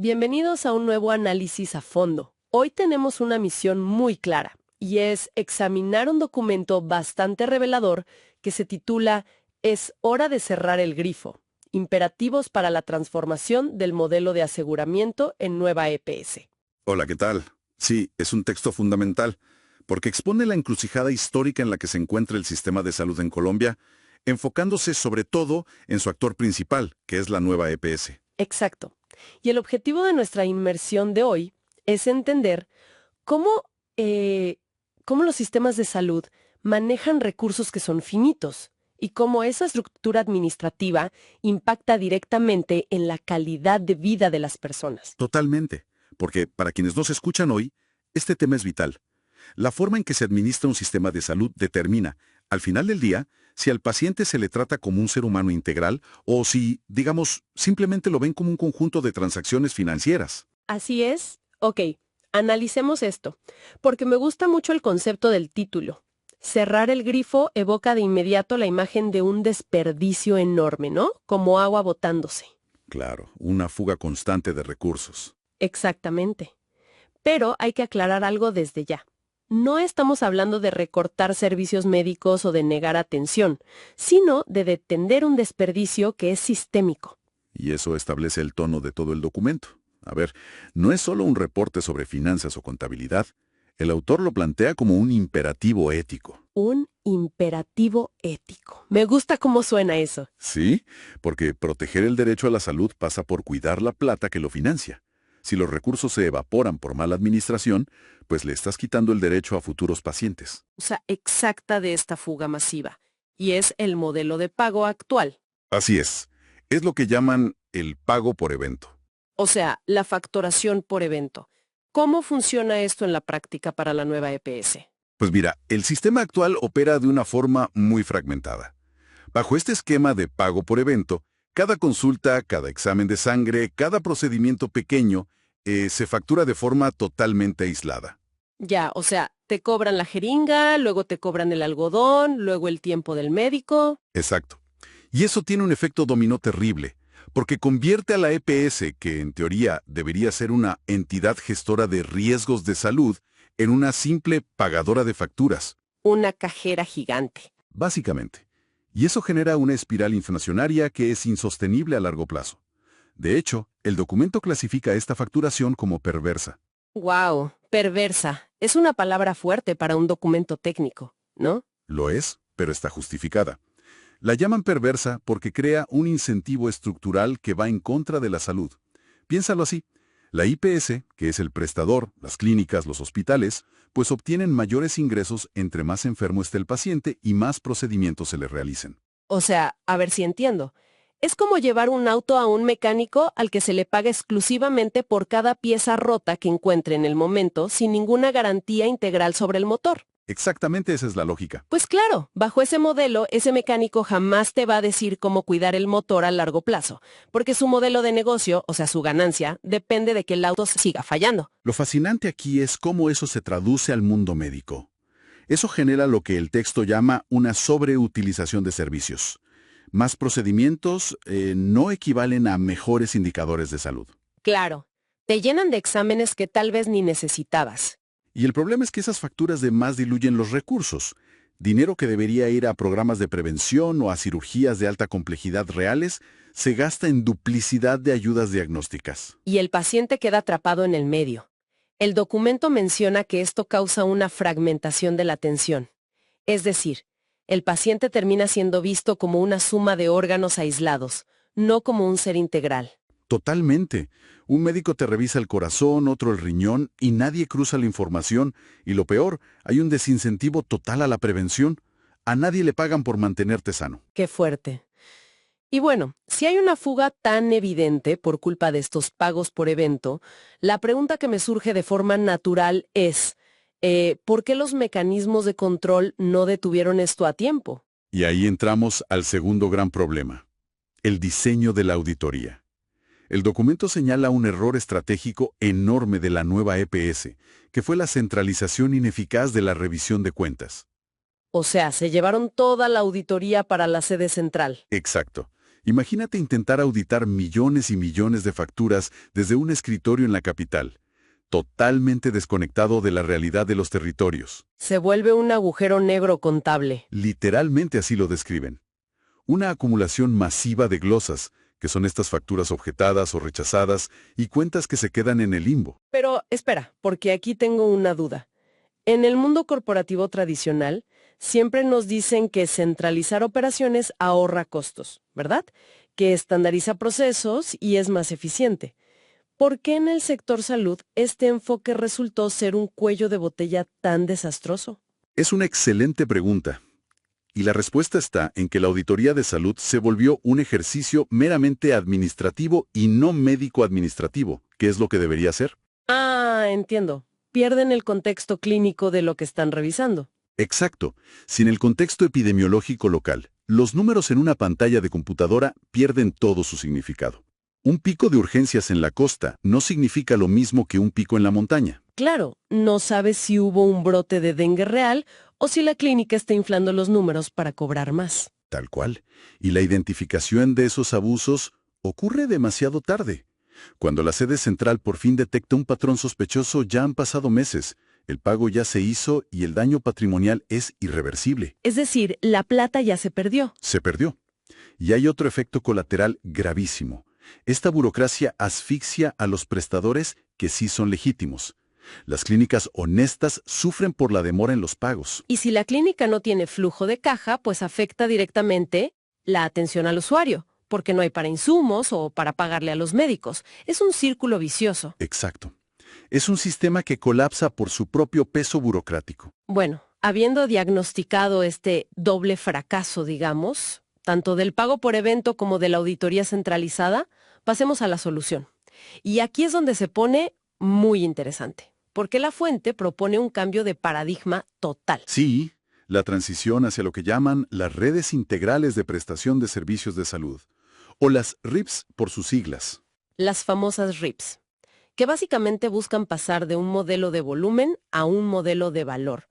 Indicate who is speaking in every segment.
Speaker 1: Bienvenidos a un nuevo análisis a fondo. Hoy tenemos una misión muy clara, y es examinar un documento bastante revelador que se titula Es hora de cerrar el grifo. Imperativos para la transformación del modelo de aseguramiento en nueva EPS.
Speaker 2: Hola, ¿qué tal? Sí, es un texto fundamental, porque expone la encrucijada histórica en la que se encuentra el sistema de salud en Colombia, enfocándose sobre todo en su actor principal, que es la nueva EPS.
Speaker 1: Exacto. Y el objetivo de nuestra inmersión de hoy es entender cómo, cómo los sistemas de salud manejan recursos que son finitos y cómo esa estructura administrativa impacta directamente en la calidad de vida de las personas.
Speaker 2: Totalmente, porque para quienes nos escuchan hoy, este tema es vital. La forma en que se administra un sistema de salud determina, al final del día, si al paciente se le trata como un ser humano integral o si, digamos, simplemente lo ven como un conjunto de transacciones financieras.
Speaker 1: Así es. Ok, analicemos esto, porque me gusta mucho el concepto del título. Cerrar el grifo evoca de inmediato la imagen de un desperdicio enorme, ¿no? Como agua botándose.
Speaker 2: Claro, una fuga constante de recursos.
Speaker 1: Exactamente. Pero hay que aclarar algo desde ya. No estamos hablando de recortar servicios médicos o de negar atención, sino de detener un desperdicio que es sistémico.
Speaker 2: Y eso establece el tono de todo el documento. A ver, no es solo un reporte sobre finanzas o contabilidad. El autor lo plantea como un imperativo ético.
Speaker 1: Un imperativo ético. Me gusta cómo suena eso.
Speaker 2: Sí, porque proteger el derecho a la salud pasa por cuidar la plata que lo financia. Si los recursos se evaporan por mala administración, pues le estás quitando el derecho a futuros pacientes.
Speaker 1: Exacta de esta fuga masiva. Y es el modelo de pago actual.
Speaker 2: Así es. Es lo que llaman el pago por evento.
Speaker 1: O sea, la facturación por evento. ¿Cómo funciona esto en la práctica para la nueva EPS?
Speaker 2: Pues mira, el sistema actual opera de una forma muy fragmentada. Bajo este esquema de pago por evento, cada consulta, cada examen de sangre, cada procedimiento pequeño, se factura de forma totalmente aislada.
Speaker 1: Ya, o sea, te cobran la jeringa, luego te cobran el algodón, luego el tiempo del médico.
Speaker 2: Exacto. Y eso tiene un efecto dominó terrible, porque convierte a la EPS, que en teoría debería ser una entidad gestora de riesgos de salud, en una simple pagadora de facturas.
Speaker 1: Una cajera gigante.
Speaker 2: Básicamente. Y eso genera una espiral inflacionaria que es insostenible a largo plazo. De hecho, el documento clasifica esta facturación como perversa.
Speaker 1: Wow, perversa. Es una palabra fuerte para un documento técnico, ¿no?
Speaker 2: Lo es, pero está justificada. La llaman perversa porque crea un incentivo estructural que va en contra de la salud. Piénsalo así. La IPS, que es el prestador, las clínicas, los hospitales, pues obtienen mayores ingresos entre más enfermo esté el paciente y más procedimientos se le realicen.
Speaker 1: O sea, a ver si entiendo. Es como llevar un auto a un mecánico al que se le paga exclusivamente por cada pieza rota que encuentre en el momento, sin ninguna garantía integral sobre el motor.
Speaker 2: Exactamente esa es la lógica.
Speaker 1: Pues claro, bajo ese modelo, ese mecánico jamás te va a decir cómo cuidar el motor a largo plazo, porque su modelo de negocio, o sea, su ganancia, depende de que el auto siga fallando.
Speaker 2: Lo fascinante aquí es cómo eso se traduce al mundo médico. Eso genera lo que el texto llama una sobreutilización de servicios. Más procedimientos no equivalen a mejores indicadores de salud.
Speaker 1: Claro, te llenan de exámenes que tal vez ni necesitabas.
Speaker 2: Y el problema es que esas facturas de más diluyen los recursos. Dinero que debería ir a programas de prevención o a cirugías de alta complejidad reales se gasta en duplicidad de ayudas diagnósticas.
Speaker 1: Y el paciente queda atrapado en el medio. El documento menciona que esto causa una fragmentación de la atención. Es decir, el paciente termina siendo visto como una suma de órganos aislados, no como un ser integral.
Speaker 2: Totalmente. Un médico te revisa el corazón, otro el riñón, y nadie cruza la información. Y lo peor, hay un desincentivo total a la prevención. A nadie le pagan por mantenerte sano.
Speaker 1: Qué fuerte. Y bueno, si hay una fuga tan evidente por culpa de estos pagos por evento, la pregunta que me surge de forma natural es, ¿por qué los mecanismos de control no detuvieron esto a tiempo?
Speaker 2: Y ahí entramos al segundo gran problema, el diseño de la auditoría. El documento señala un error estratégico enorme de la nueva EPS, que fue la centralización ineficaz de la revisión de cuentas.
Speaker 1: O sea, se llevaron toda la auditoría para la sede central.
Speaker 2: Exacto. Imagínate intentar auditar millones y millones de facturas desde un escritorio en la capital, totalmente desconectado de la realidad de los territorios.
Speaker 1: Se vuelve un agujero negro contable.
Speaker 2: Literalmente así lo describen. Una acumulación masiva de glosas, que son estas facturas objetadas o rechazadas, y cuentas que se quedan en el limbo.
Speaker 1: Pero espera, porque aquí tengo una duda. En el mundo corporativo tradicional, siempre nos dicen que centralizar operaciones ahorra costos, ¿verdad? Que estandariza procesos y es más eficiente. ¿Por qué en el sector salud este enfoque resultó ser un cuello de botella tan desastroso?
Speaker 2: Es una excelente pregunta. Y la respuesta está en que la auditoría de salud se volvió un ejercicio meramente administrativo y no médico-administrativo, que es lo que debería ser.
Speaker 1: Ah, entiendo. Pierden el contexto clínico de lo que están revisando.
Speaker 2: Exacto. Sin el contexto epidemiológico local, los números en una pantalla de computadora pierden todo su significado. Un pico de urgencias en la costa no significa lo mismo que un pico en la montaña.
Speaker 1: Claro, no sabes si hubo un brote de dengue real o si la clínica está inflando los números para cobrar más.
Speaker 2: Tal cual. Y la identificación de esos abusos ocurre demasiado tarde. Cuando la sede central por fin detecta un patrón sospechoso, ya han pasado meses. El pago ya se hizo y el daño patrimonial es irreversible.
Speaker 1: Es decir, la plata ya se perdió.
Speaker 2: Se perdió. Y hay otro efecto colateral gravísimo. Esta burocracia asfixia a los prestadores que sí son legítimos. Las clínicas honestas sufren por la demora en los pagos.
Speaker 1: Y si la clínica no tiene flujo de caja, pues afecta directamente la atención al usuario, porque no hay para insumos o para pagarle a los médicos. Es un círculo vicioso.
Speaker 2: Exacto. Es un sistema que colapsa por su propio peso burocrático.
Speaker 1: Bueno, habiendo diagnosticado este doble fracaso, digamos, tanto del pago por evento como de la auditoría centralizada, pasemos a la solución. Y aquí es donde se pone muy interesante, porque la fuente propone un cambio de paradigma total.
Speaker 2: Sí, la transición hacia lo que llaman las redes integrales de prestación de servicios de salud, o las RIPS por sus siglas.
Speaker 1: Las famosas RIPS, que básicamente buscan pasar de un modelo de volumen a un modelo de valor.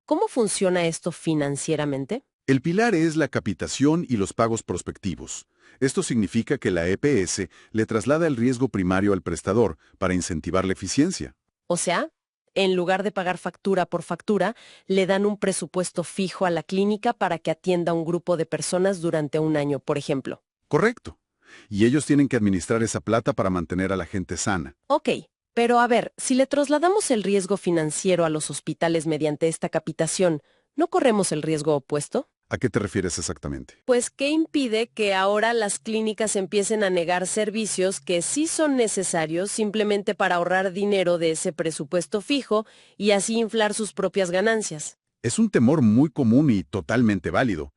Speaker 1: ¿Cómo funciona esto financieramente?
Speaker 2: El pilar es la capitación y los pagos prospectivos. Esto significa que la EPS le traslada el riesgo primario al prestador para incentivar la eficiencia.
Speaker 1: O sea, en lugar de pagar factura por factura, le dan un presupuesto fijo a la clínica para que atienda a un grupo de personas durante un año, por ejemplo.
Speaker 2: Correcto. Y ellos tienen que administrar esa plata para mantener a la gente sana.
Speaker 1: Ok, pero a ver, si le trasladamos el riesgo financiero a los hospitales mediante esta capitación, ¿no corremos el riesgo opuesto?
Speaker 2: ¿A qué te refieres exactamente?
Speaker 1: Pues, ¿qué impide que ahora las clínicas empiecen a negar servicios que sí son necesarios simplemente para ahorrar dinero de ese presupuesto fijo y así inflar sus propias ganancias?
Speaker 2: Es un temor muy común y totalmente válido.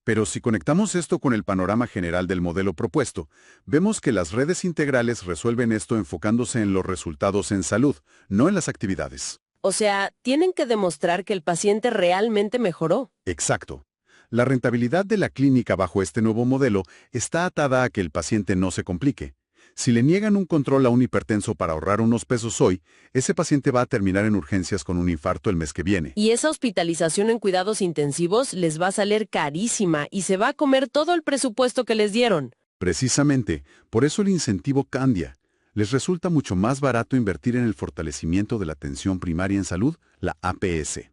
Speaker 2: Pero si conectamos esto con el panorama general del modelo propuesto, vemos que las redes integrales resuelven esto enfocándose en los resultados en salud, no en las actividades.
Speaker 1: O sea, tienen que demostrar que el paciente realmente mejoró.
Speaker 2: Exacto. La rentabilidad de la clínica bajo este nuevo modelo está atada a que el paciente no se complique. Si le niegan un control a un hipertenso para ahorrar unos pesos hoy, ese paciente va a terminar en urgencias con un infarto el mes que viene.
Speaker 1: Y esa hospitalización en cuidados intensivos les va a salir carísima y se va a comer todo el presupuesto que les dieron.
Speaker 2: Precisamente, por eso el incentivo cambia. Les resulta mucho más barato invertir en el fortalecimiento de la atención primaria en salud, la APS.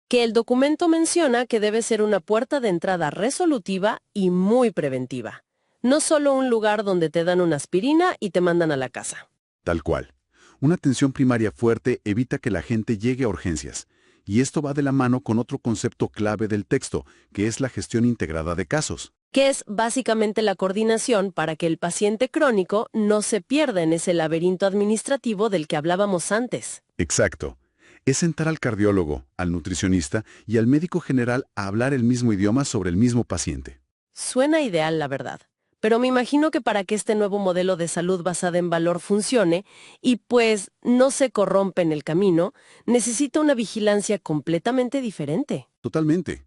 Speaker 1: Que el documento menciona que debe ser una puerta de entrada resolutiva y muy preventiva. No solo un lugar donde te dan una aspirina y te mandan a la casa.
Speaker 2: Tal cual. Una atención primaria fuerte evita que la gente llegue a urgencias. Y esto va de la mano con otro concepto clave del texto, que es la gestión integrada de casos.
Speaker 1: Que es básicamente la coordinación para que el paciente crónico no se pierda en ese laberinto administrativo del que hablábamos antes.
Speaker 2: Exacto. Es sentar al cardiólogo, al nutricionista y al médico general a hablar el mismo idioma sobre el mismo paciente.
Speaker 1: Suena ideal, la verdad. Pero me imagino que para que este nuevo modelo de salud basada en valor funcione y pues no se corrompe en el camino, necesita una vigilancia completamente diferente.
Speaker 2: Totalmente.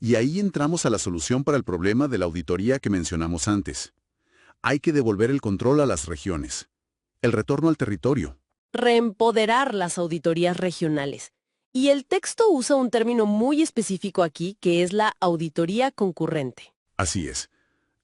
Speaker 2: Y ahí entramos a la solución para el problema de la auditoría que mencionamos antes. Hay que devolver el control a las regiones. El retorno al territorio.
Speaker 1: Reempoderar las auditorías regionales. Y el texto usa un término muy específico aquí, que es la auditoría concurrente.
Speaker 2: Así es.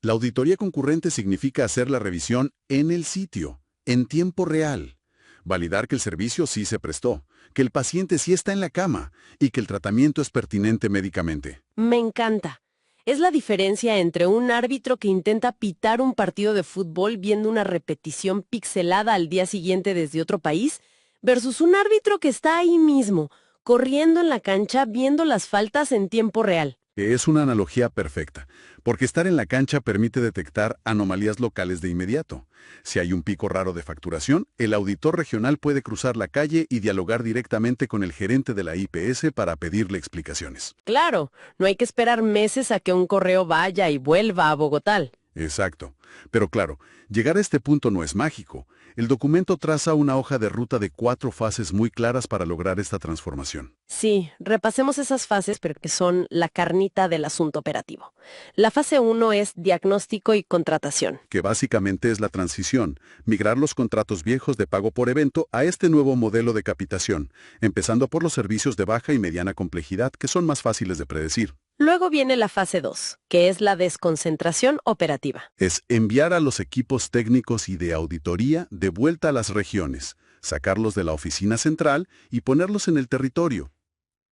Speaker 2: La auditoría concurrente significa hacer la revisión en el sitio, en tiempo real. Validar que el servicio sí se prestó, que el paciente sí está en la cama y que el tratamiento es pertinente médicamente.
Speaker 1: Me encanta. Es la diferencia entre un árbitro que intenta pitar un partido de fútbol viendo una repetición pixelada al día siguiente desde otro país versus un árbitro que está ahí mismo, corriendo en la cancha viendo las faltas en tiempo real.
Speaker 2: Que es una analogía perfecta, porque estar en la cancha permite detectar anomalías locales de inmediato. Si hay un pico raro de facturación, el auditor regional puede cruzar la calle y dialogar directamente con el gerente de la IPS para pedirle explicaciones.
Speaker 1: Claro, no hay que esperar meses a que un correo vaya y vuelva a Bogotá.
Speaker 2: Exacto. Pero claro, llegar a este punto no es mágico. El documento traza una hoja de ruta de 4 fases muy claras para lograr esta transformación.
Speaker 1: Sí, repasemos esas fases, pero que son la carnita del asunto operativo. La fase 1 es diagnóstico y contratación.
Speaker 2: Que básicamente es la transición, migrar los contratos viejos de pago por evento a este nuevo modelo de capitación, empezando por los servicios de baja y mediana complejidad que son más fáciles de predecir.
Speaker 1: Luego viene la fase 2, que es la desconcentración operativa.
Speaker 2: Es enviar a los equipos técnicos y de auditoría de vuelta a las regiones, sacarlos de la oficina central y ponerlos en el territorio.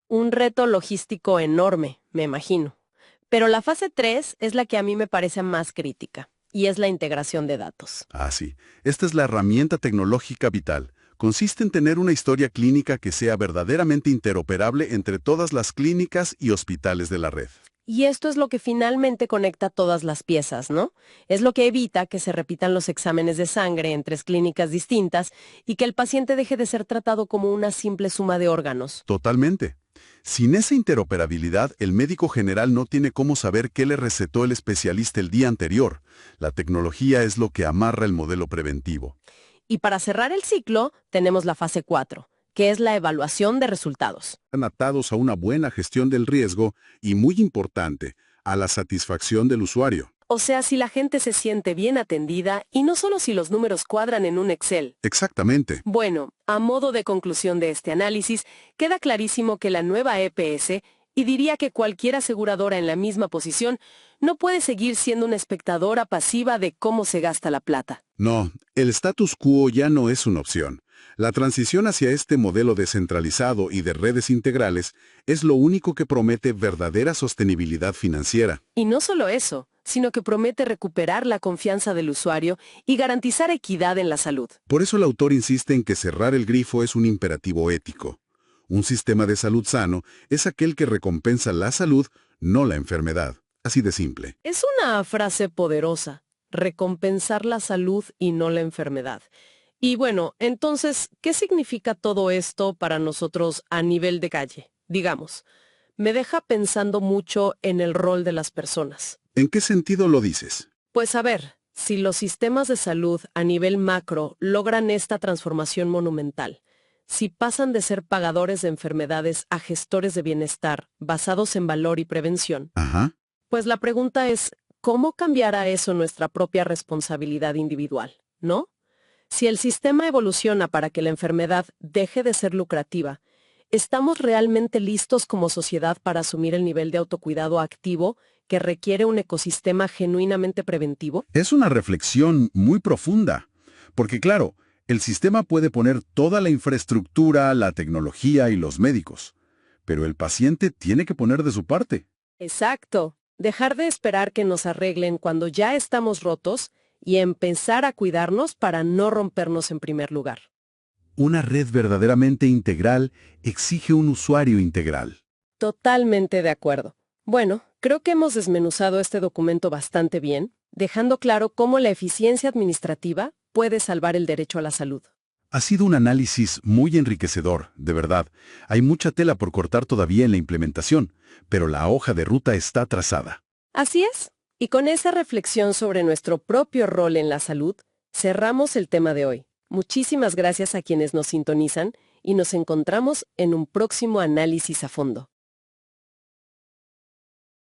Speaker 1: Un reto logístico enorme, me imagino. Pero la fase 3 es la que a mí me parece más crítica, y es la integración de datos.
Speaker 2: Ah, sí. Esta es la herramienta tecnológica vital. Consiste en tener una historia clínica que sea verdaderamente interoperable entre todas las clínicas y hospitales de la red.
Speaker 1: Y esto es lo que finalmente conecta todas las piezas, ¿no? Es lo que evita que se repitan los exámenes de sangre en 3 clínicas distintas y que el paciente deje de ser tratado como una simple suma de órganos.
Speaker 2: Totalmente. Sin esa interoperabilidad, el médico general no tiene cómo saber qué le recetó el especialista el día anterior. La tecnología es lo que amarra el modelo preventivo.
Speaker 1: Y para cerrar el ciclo, tenemos la fase 4, que es la evaluación de resultados.
Speaker 2: Están atados a una buena gestión del riesgo y, muy importante, a la satisfacción del usuario.
Speaker 1: O sea, si la gente se siente bien atendida y no solo si los números cuadran en un Excel.
Speaker 2: Exactamente.
Speaker 1: Bueno, a modo de conclusión de este análisis, queda clarísimo que la nueva EPS, y diría que cualquier aseguradora en la misma posición, no puede seguir siendo una espectadora pasiva de cómo se gasta la plata.
Speaker 2: No, el status quo ya no es una opción. La transición hacia este modelo descentralizado y de redes integrales es lo único que promete verdadera sostenibilidad financiera.
Speaker 1: Y no solo eso, sino que promete recuperar la confianza del usuario y garantizar equidad en la salud.
Speaker 2: Por eso el autor insiste en que cerrar el grifo es un imperativo ético. Un sistema de salud sano es aquel que recompensa la salud, no la enfermedad. Así de simple.
Speaker 1: Es una frase poderosa, recompensar la salud y no la enfermedad. Y bueno, entonces, ¿qué significa todo esto para nosotros a nivel de calle? Digamos, me deja pensando mucho en el rol de las personas.
Speaker 2: ¿En qué sentido lo dices?
Speaker 1: Pues a ver, si los sistemas de salud a nivel macro logran esta transformación monumental, si pasan de ser pagadores de enfermedades a gestores de bienestar basados en valor y prevención,
Speaker 2: Ajá.
Speaker 1: pues la pregunta es, ¿cómo cambiará eso nuestra propia responsabilidad individual, no? Si el sistema evoluciona para que la enfermedad deje de ser lucrativa, ¿estamos realmente listos como sociedad para asumir el nivel de autocuidado activo que requiere un ecosistema genuinamente preventivo?
Speaker 2: Es una reflexión muy profunda, porque claro, el sistema puede poner toda la infraestructura, la tecnología y los médicos, pero el paciente tiene que poner de su parte.
Speaker 1: Exacto. Dejar de esperar que nos arreglen cuando ya estamos rotos y empezar a cuidarnos para no rompernos en primer lugar.
Speaker 2: Una red verdaderamente integral exige un usuario integral.
Speaker 1: Totalmente de acuerdo. Bueno, creo que hemos desmenuzado este documento bastante bien, dejando claro cómo la eficiencia administrativa puede salvar el derecho a la salud.
Speaker 2: Ha sido un análisis muy enriquecedor, de verdad. Hay mucha tela por cortar todavía en la implementación, pero la hoja de ruta está trazada.
Speaker 1: Así es. Y con esa reflexión sobre nuestro propio rol en la salud, cerramos el tema de hoy. Muchísimas gracias a quienes nos sintonizan y nos encontramos en un próximo análisis a fondo.